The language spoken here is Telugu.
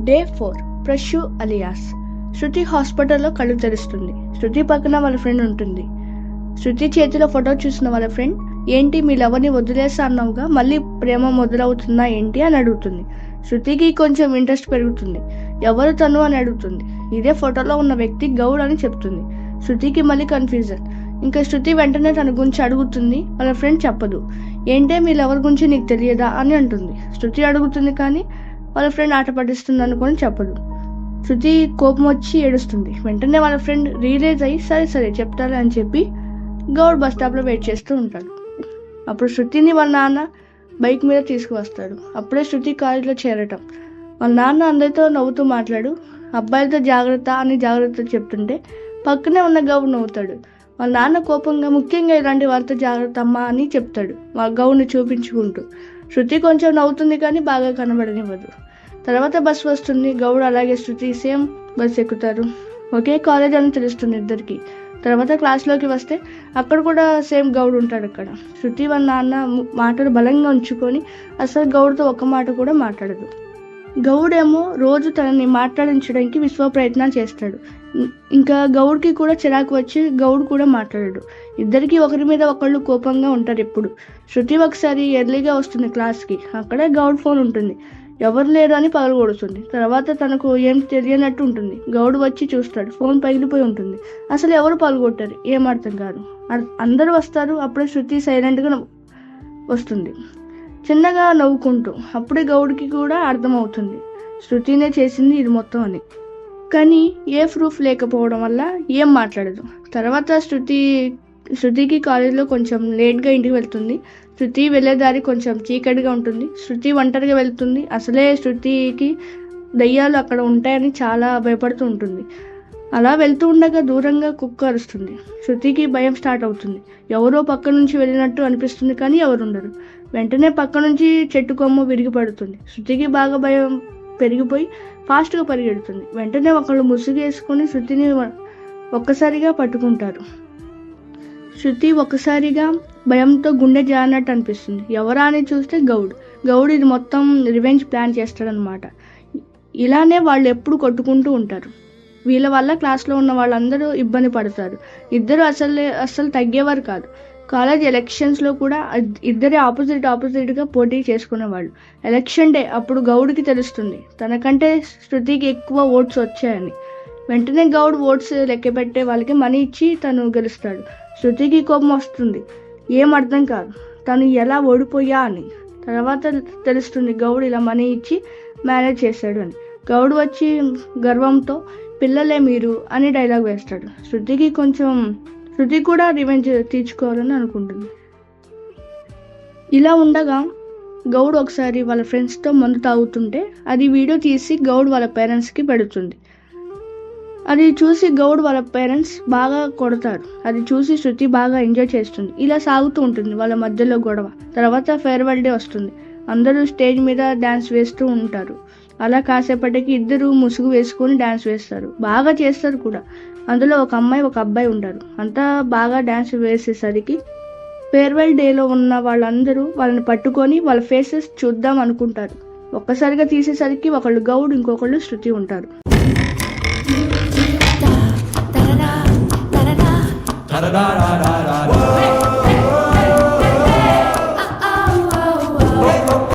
Day 4 ప్రశు alias. శృతి హాస్పిటల్లో కళ్ళు తెరుస్తుంది. శృతి పక్కన వాళ్ళ ఫ్రెండ్ ఉంటుంది. శృతి చేతిలో ఫోటో చూసిన వాళ్ళ ఫ్రెండ్, ఏంటి మీ లవర్ని వదిలేసా అన్నావుగా, మళ్ళీ ప్రేమ మొదలవుతుందా ఏంటి అని అడుగుతుంది. శృతికి కొంచెం ఇంట్రెస్ట్ పెరుగుతుంది. ఎవరు తను అని అడుగుతుంది. ఇదే ఫోటోలో ఉన్న వ్యక్తి గౌడ్ అని చెప్తుంది. శృతికి మళ్ళీ కన్ఫ్యూజన్. ఇంకా శృతి వెంటనే తన గురించి అడుగుతుంది. వాళ్ళ ఫ్రెండ్ చెప్పదు. ఏంటే మీ లవర్ గురించి నీకు తెలియదా అని అంటుంది. శృతి అడుగుతుంది కానీ వాళ్ళ ఫ్రెండ్ ఆట పట్టిస్తుంది అనుకొని చెప్పదు. శృతి కోపం వచ్చి ఏడుస్తుంది. వెంటనే వాళ్ళ ఫ్రెండ్ రియలైజ్ అయ్యి సరే చెప్తారా అని చెప్పి గౌడ్ బస్ స్టాప్లో వెయిట్ చేస్తూ ఉంటాడు. అప్పుడు శృతిని వాళ్ళ నాన్న బైక్ మీద తీసుకువస్తాడు. అప్పుడే శృతి కాలేజీలో చేరటం. వాళ్ళ నాన్న అందరితో నవ్వుతూ మాట్లాడు, అబ్బాయిలతో జాగ్రత్త చెప్తుంటే పక్కనే ఉన్న గౌడ్ నవ్వుతాడు. వాళ్ళ నాన్న కోపంగా, ముఖ్యంగా ఇలాంటి వారితో జాగ్రత్త అమ్మా అని చెప్తాడు వాళ్ళ గౌడ్ని చూపించుకుంటూ. శృతి కొంచెం నవ్వుతుంది కానీ బాగా కనబడనివ్వదు. తర్వాత బస్ వస్తుంది. గౌడ్ అలాగే శృతి సేమ్ బస్ ఎక్కుతారు. ఒకే కాలేజ్ అని తెలుస్తుంది ఇద్దరికి. తర్వాత క్లాస్లోకి వస్తే అక్కడ కూడా సేమ్ గౌడ్ ఉంటాడు అక్కడ. శృతి వాళ్ళ నాన్న మాటలు బలంగా ఉంచుకొని అసలు గౌడ్తో ఒక్క మాట కూడా మాట్లాడదు. గౌడ్ ఏమో రోజు తనని మాట్లాడించడానికి విశ్వ ప్రయత్నాలు చేస్తాడు. ఇంకా గౌడ్కి కూడా చిరాకు వచ్చి గౌడ్ కూడా మాట్లాడాడు. ఇద్దరికి ఒకరి మీద ఒకళ్ళు కోపంగా ఉంటారు ఎప్పుడు. శృతి ఒకసారి ఎర్లీగా వస్తుంది క్లాస్కి. అక్కడే గౌడ్ ఫోన్ ఉంటుంది. ఎవరు లేరు అని పగలగొడుతుంది. తర్వాత తనకు ఏం తెలియనట్టు ఉంటుంది. గౌడ్ వచ్చి చూస్తాడు. ఫోన్ పగిలిపోయి ఉంటుంది. అసలు ఎవరు పగలగొట్టారు ఏం అర్థం కాదు. అందరూ వస్తారు. అప్పుడే శృతి సైలెంట్గా వస్తుంది, చిన్నగా నవ్వుకుంటూ. అప్పుడే గౌడ్కి కూడా అర్థమవుతుంది శృతినే చేసింది ఇది మొత్తం అని. కానీ ఏ ప్రూఫ్ లేకపోవడం వల్ల ఏం మాట్లాడదు. తర్వాత శృతికి కాలేజీలో కొంచెం లేట్గా ఇంటికి వెళ్తుంది. శృతి వెళ్ళే దారి కొంచెం చీకటిగా ఉంటుంది. శృతి ఒంటరిగా వెళ్తుంది. అసలే శృతికి దయ్యాలు అక్కడ ఉంటాయని చాలా భయపడుతూ ఉంటుంది. అలా వెళ్తూ ఉండగా దూరంగా కుక్క అరుస్తుంది. శృతికి భయం స్టార్ట్ అవుతుంది. ఎవరో పక్క నుంచి వెళ్ళినట్టు అనిపిస్తుంది కానీ ఎవరుండరు. వెంటనే పక్క నుంచి చెట్టు కొమ్మ విరిగి పడుతుంది. శృతికి బాగా భయం పెరిగిపోయి ఫాస్ట్గా పరిగెడుతుంది. వెంటనే ఒకళ్ళు ముసుగేసుకొని శృతిని ఒక్కసారిగా పట్టుకుంటారు. శృతి ఒక్కసారిగా భయంతో గుండె జారినట్టు అనిపిస్తుంది. ఎవరా అని చూస్తే గౌడ్ ఇది మొత్తం రివెంజ్ ప్లాన్ చేస్తాడనమాట. ఇలానే వాళ్ళు ఎప్పుడు కొట్టుకుంటూ ఉంటారు. వీళ్ళ వల్ల క్లాస్లో ఉన్న వాళ్ళందరూ ఇబ్బంది పడతారు. ఇద్దరు అసలు తగ్గేవారు కాదు. కాలేజ్ ఎలక్షన్స్లో కూడా ఇద్దరే ఆపోజిట్గా పోటీ చేసుకునేవాళ్ళు. ఎలక్షన్ డే అప్పుడు గౌడ్కి తెలుస్తుంది తనకంటే శృతికి ఎక్కువ ఓట్స్ వచ్చాయని. వెంటనే గౌడ్ ఓట్స్ లెక్క పెట్టే వాళ్ళకి మనీ ఇచ్చి తను గెలుస్తాడు. శృతికి కోపం వస్తుంది. ఏం అర్థం కాదు తను ఎలా ఓడిపోయా అని. తర్వాత తెలుస్తుంది గౌడ్ ఇలా మనీ ఇచ్చి మేనేజ్ చేశాడు అని. గౌడ్ వచ్చి గర్వంతో పిల్లలే మీరు అని డైలాగ్ వేస్తాడు. శృతి కూడా రివెంజ్ తీర్చుకోవాలని అనుకుంటుంది. ఇలా ఉండగా గౌడ్ ఒకసారి వాళ్ళ ఫ్రెండ్స్తో మందు తాగుతుంటే అది వీడియో తీసి గౌడ్ వాళ్ళ పేరెంట్స్కి పెడుతుంది. అది చూసి గౌడ్ వాళ్ళ పేరెంట్స్ బాగా కొడతారు. అది చూసి శృతి బాగా ఎంజాయ్ చేస్తుంది. ఇలా సాగుతూ ఉంటుంది వాళ్ళ మధ్యలో గొడవ. తర్వాత ఫేర్వెల్ డే వస్తుంది. అందరూ స్టేజ్ మీద డ్యాన్స్ వేస్తూ ఉంటారు. అలా కాసేపటికి ఇద్దరు ముసుగు వేసుకొని డ్యాన్స్ వేస్తారు. బాగా చేస్తారు కూడా. అందులో ఒక అమ్మాయి ఒక అబ్బాయి ఉంటారు. అంతా బాగా డ్యాన్స్ వేసేసరికి ఫేర్వెల్ డేలో ఉన్న వాళ్ళందరూ వాళ్ళని పట్టుకొని వాళ్ళ ఫేసెస్ చూద్దాం అనుకుంటారు. ఒక్కసారిగా తీసేసరికి ఒకళ్ళు గౌడ్ ఇంకొకళ్ళు శృతి ఉంటారు. Da da da da da da.